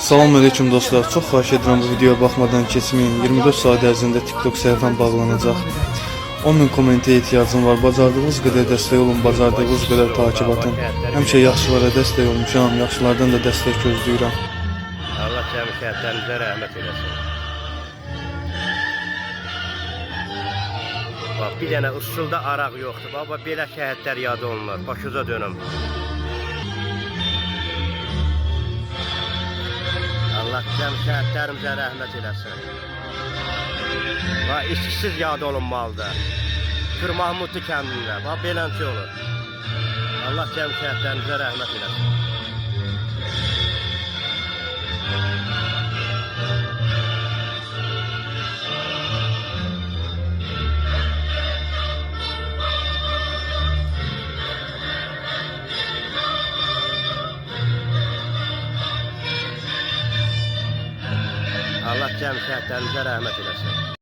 Salam aleyküm dostlar. Çox xahiş edirəm bu videoya baxmadan keçməyin. 24 saat ərzində TikTok səhifəm bağlanacaq. 10.000 kommentə ehtiyacım var. Bacardığınız qədər dəstək olun, bacardığınız qədər takip atın. Həmişə yaxşılara dəstək olmuşam, yaxşılardan da dəstək gözləyirəm. Allah cəmi şəhidlərimizə rəhmət eləsin. Bax, bir dənə usulda araq yoxdur. Baba, belə şəhidlər yad olunur. Başınıza dönüm. Allah cəmi şəhidlərimizə rəhmət eləsin. Bax, içkisiz yad olunmalıdır. Kür Mahmudlu kəndində. Bax, beləncə olur. Allah cəmi şəhidlərimizə rəhmət eləsin. Allah cəmi şəhidlərimizə rəhmət eləsin.